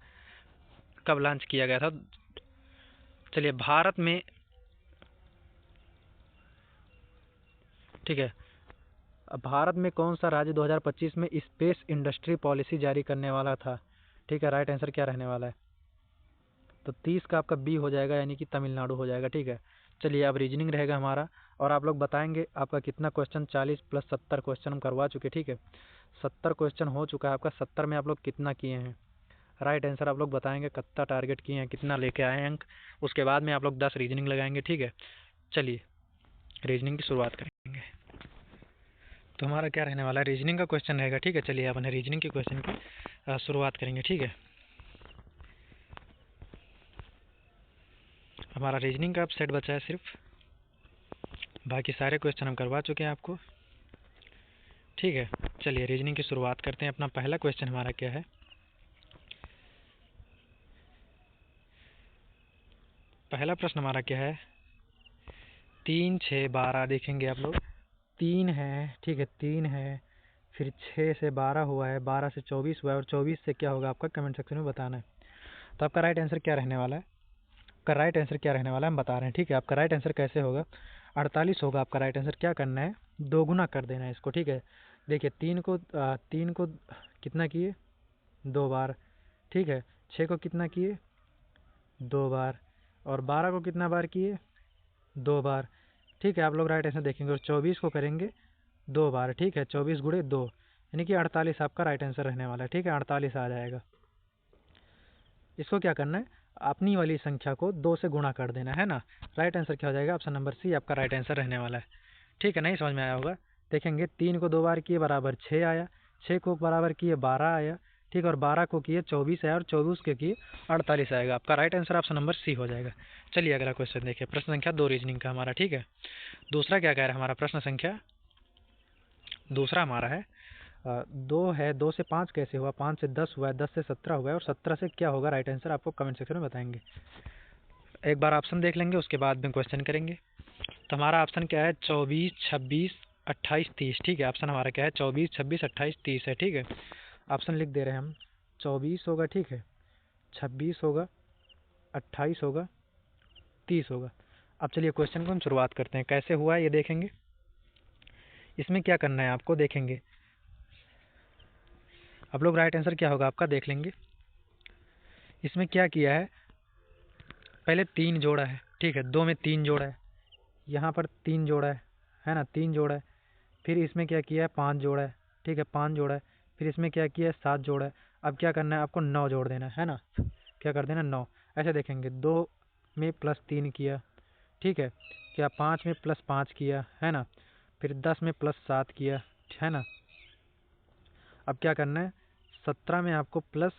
कब लॉन्च किया गया था। चलिए भारत में, ठीक है, भारत में कौन सा राज्य 2025 में स्पेस इंडस्ट्री पॉलिसी जारी करने वाला था? ठीक है, राइट आंसर क्या रहने वाला है? तो 30 का आपका बी हो जाएगा, यानी कि तमिलनाडु हो जाएगा, ठीक है। चलिए अब रीजनिंग रहेगा हमारा, और आप लोग बताएंगे आपका कितना क्वेश्चन, 40 प्लस 70 क्वेश्चन हम करवा चुके, ठीक है। 70 क्वेश्चन हो चुका है आपका, 70 में आप लोग कितना किए हैं? राइट आंसर आप लोग बताएंगे, कितना टारगेट किए हैं, कितना लेके आए हैं अंक। उसके बाद में आप लोग 10 रीजनिंग लगाएंगे, ठीक है। चलिए रीजनिंग की शुरुआत करेंगे। तो हमारा क्या रहने वाला है? रीजनिंग का क्वेश्चन रहेगा, ठीक है। चलिए अपने रीजनिंग के क्वेश्चन की शुरुआत करेंगे, ठीक है। हमारा रीजनिंग का अब सेट बचा है सिर्फ, बाकी सारे क्वेश्चन हम करवा चुके हैं आपको, ठीक है। चलिए रीजनिंग की शुरुआत करते हैं। अपना पहला क्वेश्चन हमारा क्या है? पहला प्रश्न हमारा क्या है? 3, 6, 12 देखेंगे आप लोग। 3 है, ठीक है, 3 है, फिर 6 से 12 हुआ है, 12 से 24 हुआ है, और 24 से क्या होगा आपका? कमेंट सेक्शन में बताना है। तो आपका राइट आंसर क्या रहने वाला है? आपका राइट आंसर क्या रहने वाला है हम बता रहे हैं, ठीक है। आपका राइट आंसर कैसे होगा? 48 होगा आपका राइट आंसर। क्या करना है? दोगुना कर देना है इसको, ठीक है। देखिए 3 को कितना किए? 2 बार, ठीक है। 6 को कितना किए? 2 बार। और 12 को कितना बार किए? 2 बार, ठीक है। आप लोग राइट आंसर देखेंगे। और 24 को करेंगे 2 बार, ठीक है, 24 गुणे 2, यानी कि 48 आपका राइट आंसर रहने वाला है, ठीक है, 48 आ जाएगा। इसको क्या करना है? अपनी वाली संख्या को 2 से गुणा कर देना है ना। राइट आंसर क्या हो जाएगा? ऑप्शन नंबर सी आपका राइट आंसर रहने वाला है, ठीक है। नहीं समझ में आया होगा? देखेंगे 3 को 2 बार किए बराबर 6 आया, 6 को बराबर किए 12 आया, ठीक, और 12 को किए 24 आया, और 24 के किए 48 आएगा। आपका right answer option number C हो जाएगा। चलिए अगला क्वेश्चन देखिए। प्रश्न संख्या 2 रीजनिंग का हमारा, ठीक है। दूसरा क्या कह रहा है हमारा? प्रश्न संख्या दूसरा हमारा है, दो है, 2 से 5 कैसे हुआ, 5 से 10 हुआ है, 10 से 17 हुआ है, और 17 से क्या होगा राइट आंसर आपको कमेंट सेक्शन में बताएंगे। एक बार ऑप्शन देख लेंगे, उसके बाद में क्वेश्चन करेंगे। तो हमारा ऑप्शन क्या है, 24, 26, 28, 30। ठीक है, ऑप्शन हमारा क्या है, 24, 26, 28, 30 है। ठीक है, ऑप्शन लिख दे रहे हैं हम। 24 होगा, ठीक है, 26 होगा, 28 होगा, 30 होगा। अब चलिए क्वेश्चन को हम शुरुआत करते हैं, कैसे हुआ है ये देखेंगे। इसमें क्या करना है आपको, देखेंगे आप लोग, राइट आंसर क्या होगा आपका देख लेंगे। इसमें क्या किया है, पहले 3 जोड़ा है, ठीक है, 2 में 3 जोड़ा है, यहाँ पर 3 जोड़ा है ना, 3 जोड़ा है। फिर इसमें क्या किया है, 5 जोड़ा है, ठीक है, 5 जोड़ा है। फिर इसमें क्या किया है, 7 जोड़ा है। अब क्या करना है आपको, 9 जोड़ देना है ना, क्या कर देना, 9। ऐसे देखेंगे, 2 में प्लस 3 किया, ठीक है, क्या 5 में प्लस 5 किया है ना, फिर 10 में प्लस 7 किया है ना। अब क्या करना है, 17 में आपको प्लस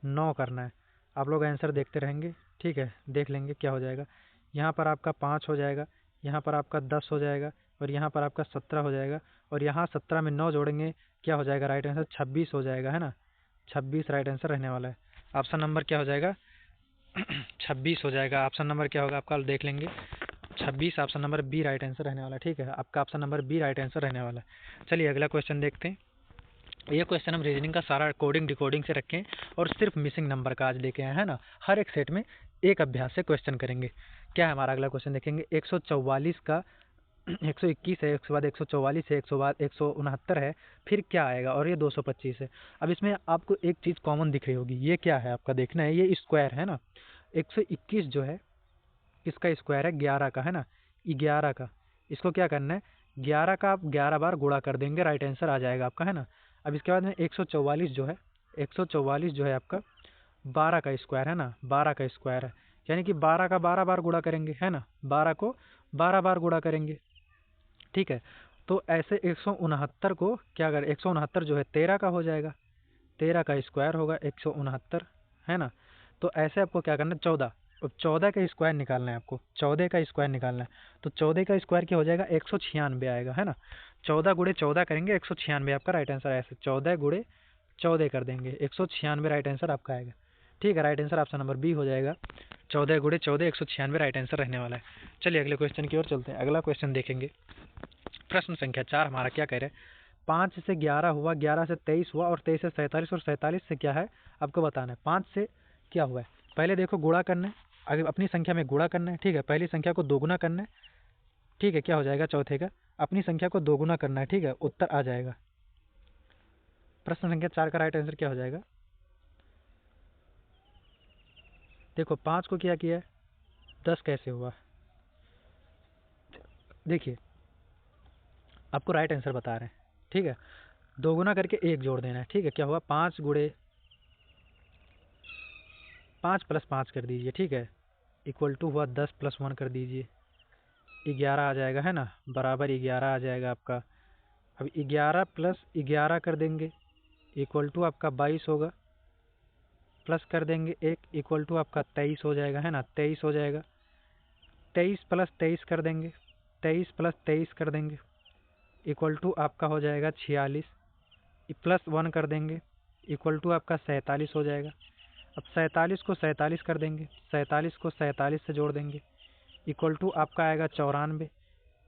9 करना है। आप लोग आंसर देखते रहेंगे, ठीक है, देख लेंगे क्या हो जाएगा। यहाँ पर आपका 5 हो जाएगा, यहाँ पर आपका 10 हो जाएगा, और यहाँ पर आपका 17 हो जाएगा, और यहाँ 17 में 9 जोड़ेंगे, क्या हो जाएगा राइट आंसर, 26 हो जाएगा, है ना। 26 राइट आंसर रहने वाला है। ऑप्शन नंबर क्या हो जाएगा, 26 हो जाएगा। ऑप्शन नंबर क्या होगा आपका देख लेंगे, 26, option number B right answer रहने वाला है। ठीक है, आपका option number B right answer रहने वाला है। चलिए अगला क्वेश्चन देखते हैं। ये क्वेश्चन हम रीजनिंग का सारा कोडिंग डिकोडिंग से रखें, और सिर्फ मिसिंग नंबर का आज लेके आए हैं ना। हर एक सेट में एक अभ्यास से क्वेश्चन करेंगे। क्या है हमारा अगला क्वेश्चन देखेंगे, 144 का 121 है, उसके बाद 144 है, 169 है, फिर क्या आएगा, और ये 225 है। अब इसमें आपको एक चीज़ कॉमन दिख रही होगी, ये क्या है आपका देखना है, ये स्क्वायर है ना। 121 जो है किसका स्क्वायर है, 11 का, है ना, 11 का। इसको क्या करना है, 11 का आप 11 बार गुणा कर देंगे, राइट आंसर आ जाएगा आपका, है ना। अब इसके बाद में 144 जो है, 144 जो है आपका 12 का स्क्वायर है ना, 12 का स्क्वायर है, यानी कि 12 का 12 बार गुणा करेंगे, है ना, 12 को 12 बार गुणा करेंगे। ठीक है, तो ऐसे 169 को क्या कर, 169 जो है 13 का हो जाएगा, 13 का स्क्वायर होगा 169, है ना। तो ऐसे आपको क्या करना है, 14, अब 14 का स्क्वायर निकालना है आपको, 14 का स्क्वायर निकालना है। तो 14 का स्क्वायर क्या हो जाएगा, 196 आएगा, है ना। 14 गुणे 14 करेंगे, 196 आपका राइट आंसर। ऐसे 14 गुणे 14 कर देंगे, 196 राइट आंसर आपका आएगा। ठीक है, right answer option number B हो जाएगा, 14 गुणे 14, 196 राइट आंसर रहने वाला है। चलिए अगले क्वेश्चन की ओर चलते हैं। अगला क्वेश्चन देखेंगे, प्रश्न संख्या 4 हमारा क्या कह रहे हैं, 5 से 11 हुआ, 11 से 23 हुआ, और 23 से 47, और 47 से क्या है आपको बताना है। 5 से क्या हुआ है, पहले देखो गुणा करना है, आगे अपनी संख्या में गुणा करना है। ठीक है, पहली संख्या को दोगुना करना है, ठीक है, क्या हो जाएगा चौथे का, अपनी संख्या को दोगुना करना है, ठीक है, उत्तर आ जाएगा। प्रश्न संख्या 4 का राइट आंसर क्या हो जाएगा, देखो 5 को क्या किया है, 10 कैसे हुआ, देखिए आपको राइट आंसर बता रहे हैं। ठीक है, दोगुना करके 1 जोड़ देना है, ठीक है, क्या हुआ 5 गुणे 5 प्लस 5 कर दीजिए, ठीक है, इक्वल टू हुआ 10 प्लस 1 कर दीजिए, 11 आ जाएगा, है ना, बराबर 11 आ जाएगा आपका। अब 11 प्लस 11 कर देंगे, इक्वल टू आपका 22 होगा, प्लस कर देंगे 1, इक्वल टू आपका 23 हो जाएगा, है ना, 23 हो जाएगा। 23 प्लस 23 कर देंगे, 23 प्लस 23 कर देंगे, इक्वल टू आपका हो जाएगा 46, प्लस 1 कर देंगे, इक्वल टू आपका 47 हो जाएगा। अब 47 को 47 कर देंगे, 47 को 47 से जोड़ देंगे, इक्वल टू आपका आएगा 94,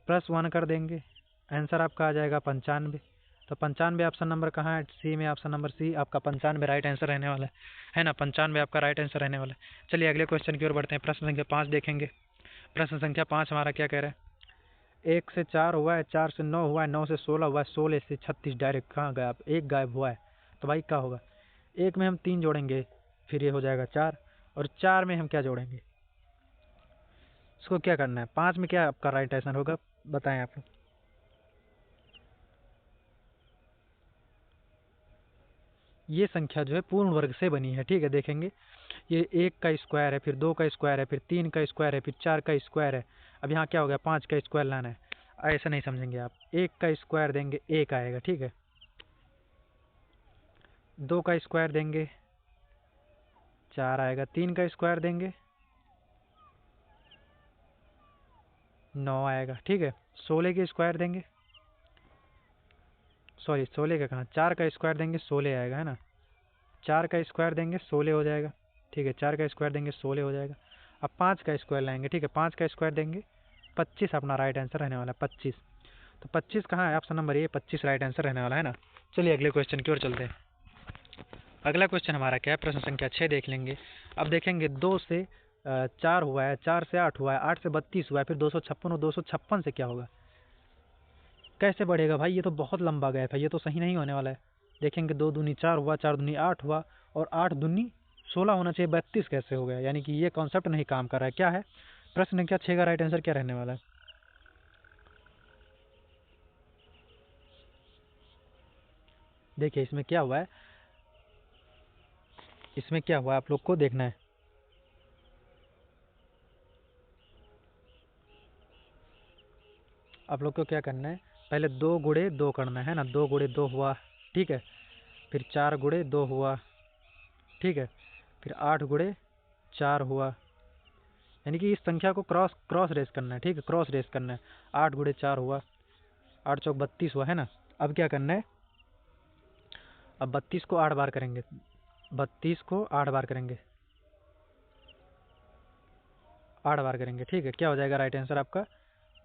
प्लस 1 कर देंगे, आंसर आपका आ जाएगा 95। तो 95 ऑप्शन नंबर कहाँ है, सी में, ऑप्शन नंबर सी आपका 95 राइट आंसर रहने वाला है ना, 95 आपका राइट आंसर रहने वाला है। चलिए अगले क्वेश्चन की ओर बढ़ते हैं, प्रश्न संख्या 5 देखेंगे। प्रश्न संख्या 5 हमारा क्या कह रहा है, 1 से 4 हुआ है, 4 से 9 हुआ है, 9 से 16 हुआ है, 16 से 36 डायरेक्ट कहाँ गया, एक गायब हुआ है। तो भाई क्या होगा, एक में हम 3 जोड़ेंगे, फिर ये हो जाएगा 4, और 4 में हम क्या जोड़ेंगे, इसको क्या करना है, 5 में क्या आपका राइट आंसर होगा बताएं आप लोग। ये संख्या जो है पूर्ण वर्ग से बनी है, ठीक है, देखेंगे ये 1 का स्क्वायर है, फिर 2 का स्क्वायर है, फिर 3 का स्क्वायर है, फिर 4 का स्क्वायर है। अब यहाँ क्या हो गया, 5 का स्क्वायर लाना है, ऐसा नहीं समझेंगे आप, 1 का स्क्वायर देंगे 1 आएगा, ठीक है, 2 का स्क्वायर देंगे 4 आएगा, 3 का स्क्वायर देंगे 9 आएगा, ठीक है, 16 के स्क्वायर देंगे सॉरी 16 का कहाँ, 4 का स्क्वायर देंगे 16 आएगा है ना, 4 का स्क्वायर देंगे 16 हो जाएगा, ठीक है, 4 का स्क्वायर देंगे 16 हो जाएगा। अब 5 का स्क्वायर लाएंगे, ठीक है, 5 का स्क्वायर देंगे 25 अपना राइट आंसर रहने वाला है, 25। तो 25 कहाँ है, option number A 25 right answer रहने वाला है ना। चलिए अगले क्वेश्चन की ओर चलते हैं। अगला क्वेश्चन हमारा क्या है, प्रश्न संख्या 6 देख लेंगे। अब देखेंगे 2 से 4 हुआ है, 4 से 8 हुआ है, 8 से 32 हुआ है, फिर 256 और 256 से क्या होगा, कैसे बढ़ेगा भाई, ये तो बहुत लंबा गैप है, ये तो सही नहीं होने वाला है। देखेंगे 2 दूनी 4 हुआ, 4 दूनी 8 हुआ, और 8 दूनी 16 होना चाहिए, 32 कैसे हो गया, यानी कि ये कॉन्सेप्ट नहीं काम कर रहा है। क्या है प्रश्न संख्या 6 का राइट आंसर क्या रहने वाला है। देखिए इसमें क्या हुआ है, इसमें क्या हुआ आप लोग को देखना है। आप लोग को क्या करना है, पहले 2 गुणे 2 करना है ना, 2 गुणे 2 हुआ, ठीक है, फिर 4 गुणे 2 हुआ, ठीक है, फिर 8 गुणे 4 हुआ, यानी कि इस संख्या को क्रॉस क्रॉस रेस करना है, ठीक है, क्रॉस रेस करना है। 8 गुणे 4 हुआ, 8 चौक 32 हुआ है ना। अब क्या करना है, अब 32 को 8 बार करेंगे, 32 को 8 बार करेंगे, 8 बार करेंगे, ठीक है, क्या हो जाएगा राइट आंसर आपका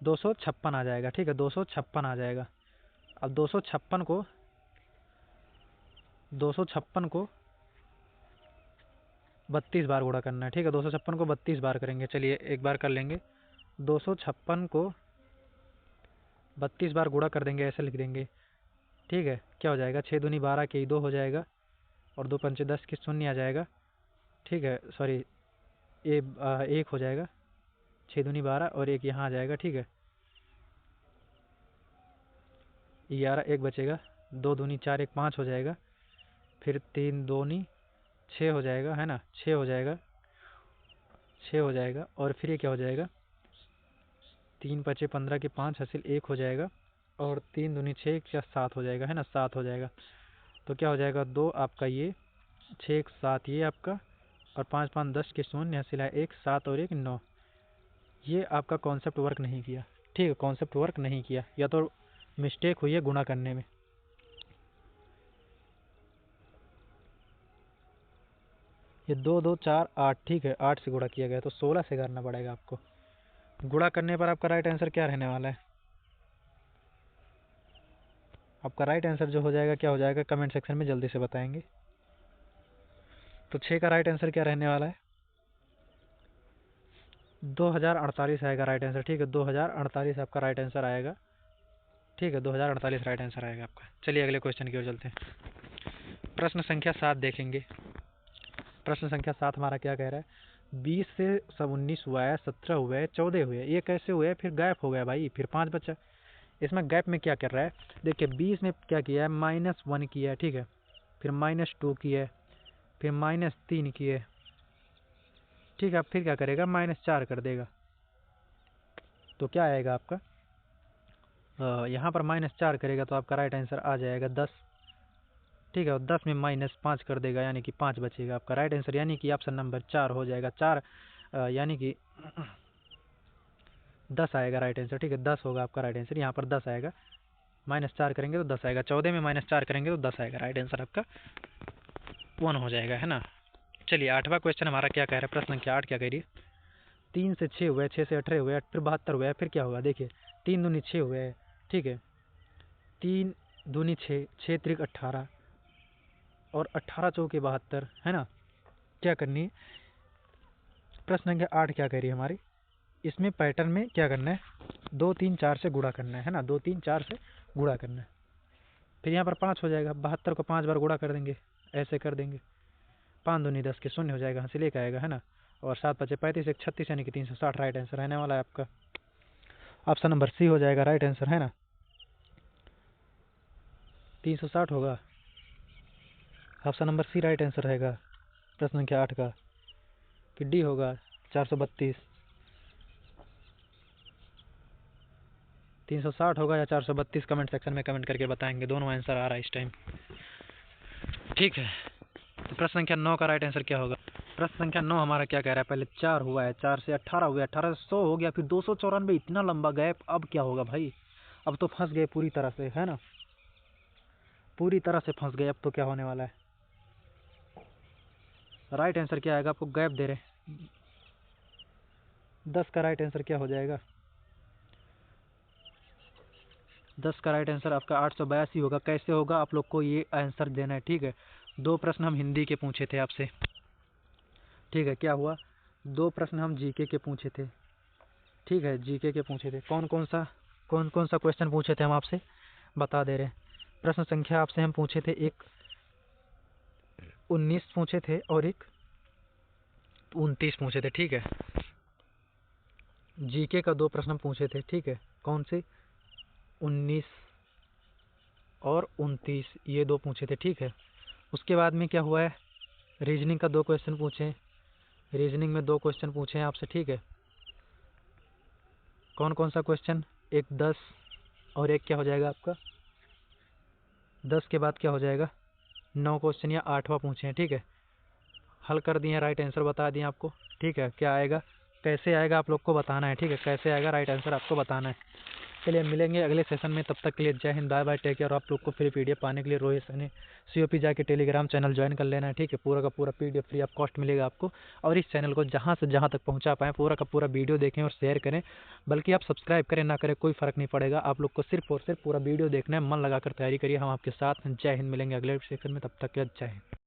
256 आ जाएगा, ठीक है, 256 आ जाएगा। अब 256 को 32 बार गुणा करना है, ठीक है, 256 को 32 बार करेंगे। चलिए एक बार कर लेंगे, 256 को 32 बार गुणा कर देंगे, ऐसे लिख देंगे, ठीक है, क्या हो जाएगा 6 दूनी 12 के 2 हो जाएगा, और 2 पंचे 10 के 0 आ जाएगा, ठीक है, सॉरी ये 1 हो जाएगा, 6 दूनी 12 और 1 यहाँ आ जाएगा, ठीक है, 11 1 बचेगा, 2 दूनी 4 1 5 हो जाएगा, फिर 3 दूनी 6 हो जाएगा है ना, 6 हो जाएगा, 6 हो जाएगा, और फिर ये क्या हो जाएगा 3 पचे 15 के 5 हासिल 1 हो जाएगा, और 3 दूनी 6 क्या 7 हो जाएगा है ना, 7 हो जाएगा। तो क्या हो जाएगा 2 आपका ये, 6 1 7 ये आपका, और 5 5 10 के 0 हासिल है 1 7 और 1 9। ये आपका कॉन्सेप्ट वर्क नहीं किया, ठीक है, कॉन्सेप्ट वर्क नहीं किया, या तो मिस्टेक हुई है गुणा करने में। ये 2 2 4 8, ठीक है, 8 से गुणा किया गया, तो 16 से करना पड़ेगा आपको। गुणा करने पर आपका राइट आंसर क्या रहने वाला है, आपका राइट आंसर जो हो जाएगा क्या हो जाएगा, कमेंट सेक्शन में जल्दी से बताएंगे। तो 6 का राइट आंसर क्या रहने वाला है, 2048 आएगा राइट आंसर, ठीक है, 2048 आपका राइट आंसर आएगा, ठीक है, 2048 राइट आंसर आएगा आपका। चलिए अगले क्वेश्चन की ओर चलते हैं। प्रश्न संख्या 7 देखेंगे। प्रश्न संख्या 7 हमारा क्या कह रहा है, 20 से सब 19 हुआ है, 17 हुआ है, 14 हुए, ये कैसे हुए, फिर गैप हो गया भाई, फिर 5 बचा। इसमें गैप में क्या कर रहा है, देखिए 20 में क्या किया है, -1 किया है, ठीक है, फिर -2 किया है, फिर -3 किया है, ठीक है, अब फिर क्या करेगा, -4 कर देगा। तो क्या आएगा आपका, यहाँ पर -4 करेगा तो आपका राइट आंसर आ जाएगा 10, ठीक है, और 10 में -5 कर देगा, यानी कि 5 बचेगा आपका राइट आंसर, यानी कि ऑप्शन नंबर 4 हो जाएगा। 4 यानी कि 10 आएगा राइट आंसर, ठीक है, 10 होगा आपका राइट आंसर, यहाँ पर 10 आएगा, -4 करेंगे तो 10 आएगा, 14 में -4 करेंगे तो 10 आएगा, राइट आंसर आपका 1 हो जाएगा है ना। चलिए 8वां क्वेश्चन हमारा क्या कह रहा है, प्रश्न संख्या 8 क्या कह रही है, 3 से 6 हुए, 6 से 18 हुए, फिर 72 हुए, फिर क्या होगा, देखिए 3 दूनी 6 हुए, ठीक है, 3 दूनी 6, 6 त्रिक 18, और 18 चौके 72 है ना। क्या करनी है, प्रश्न संख्या 8 क्या कह रही है हमारी, इसमें पैटर्न में क्या करना है, 2 3 4 से गुणा करना है ना, 2 3 4 से गुणा करना है, फिर यहाँ पर 5 हो जाएगा, 72 को 5 बार गुणा कर देंगे, ऐसे कर देंगे, 5 दूनी 10 के 0 हो जाएगा, हासिल 1 आएगा है ना, और 7 5 35 1 36, यानी कि 360 राइट आंसर रहने वाला है आपका। ऑप्शन नंबर सी हो जाएगा राइट आंसर है ना, 360 होगा, option number C right answer रहेगा प्रश्न संख्या 8 का। फिर डी होगा 432, 360 होगा या 432, कमेंट सेक्शन में कमेंट करके बताएंगे, दोनों आंसर आ रहा है इस टाइम, ठीक है। तो प्रश्न संख्या 9 का राइट आंसर क्या होगा, प्रश्न संख्या 9 हमारा क्या कह रहा है, पहले 4 हुआ है, 4 से 18 हुआ, 18 से 100 हो गया, फिर 294, इतना लंबा गैप, अब क्या होगा भाई, अब तो फंस गए पूरी तरह से है ना। पूरी तरह से फंस गए। अब तो क्या होने वाला है? राइट आंसर क्या आएगा? आपको गैप दे रहे। 10 का राइट आंसर क्या हो जाएगा? 10 का राइट आंसर आपका 882 होगा। कैसे होगा आप लोग को ये आंसर देना है, ठीक है। 2 प्रश्न हम हिंदी के पूछे थे आपसे, ठीक है। क्या हुआ? 2 प्रश्न हम जीके के पूछे थे, ठीक है। जीके के पूछे थे। कौन कौन सा क्वेश्चन पूछे थे हम आपसे बता दे रहे हैं। प्रश्न संख्या आपसे हम पूछे थे, एक 19 पूछे थे और एक 29 पूछे थे, ठीक है। जीके का 2 प्रश्न पूछे थे, ठीक है। कौन से? 19 और 29, ये 2 पूछे थे, ठीक है। उसके बाद में क्या हुआ है? रीजनिंग का 2 क्वेश्चन पूछे। रीजनिंग में 2 क्वेश्चन पूछे हैं आपसे, ठीक है। कौन कौन सा क्वेश्चन? एक 10 और एक क्या हो जाएगा आपका? 10 के बाद क्या हो जाएगा? 9 क्वेश्चन या 8वां पूछे हैं, ठीक है। हल कर दिए, राइट आंसर बता दिए आपको, ठीक है। क्या आएगा, कैसे आएगा आप लोग को बताना है, ठीक है। कैसे आएगा राइट आंसर आपको बताना है। चलिए मिलेंगे अगले सेशन में, तब तक के लिए जय हिंद, बाय बाय, टेक केयर। और आप लोग को फ्री पीडीएफ पाने के लिए रोहित सैनी COP जाके टेलीग्राम चैनल ज्वाइन कर लेना है, ठीक है। पूरा का पूरा पीडीएफ फ्री ऑफ कॉस्ट मिलेगा आपको। और इस चैनल को जहाँ से जहाँ तक पहुँचा पाएँ पूरा का पूरा वीडियो देखें और शेयर करें। बल्कि आप सब्सक्राइब करें ना करें कोई फ़र्क नहीं पड़ेगा, आप लोग को सिर्फ और सिर्फ पूरा वीडियो देखना है। मन लगाकर तैयारी करिए, हम आपके साथ हैं। जय हिंद, मिलेंगे अगले सेशन में, तब तक के जय हिंद।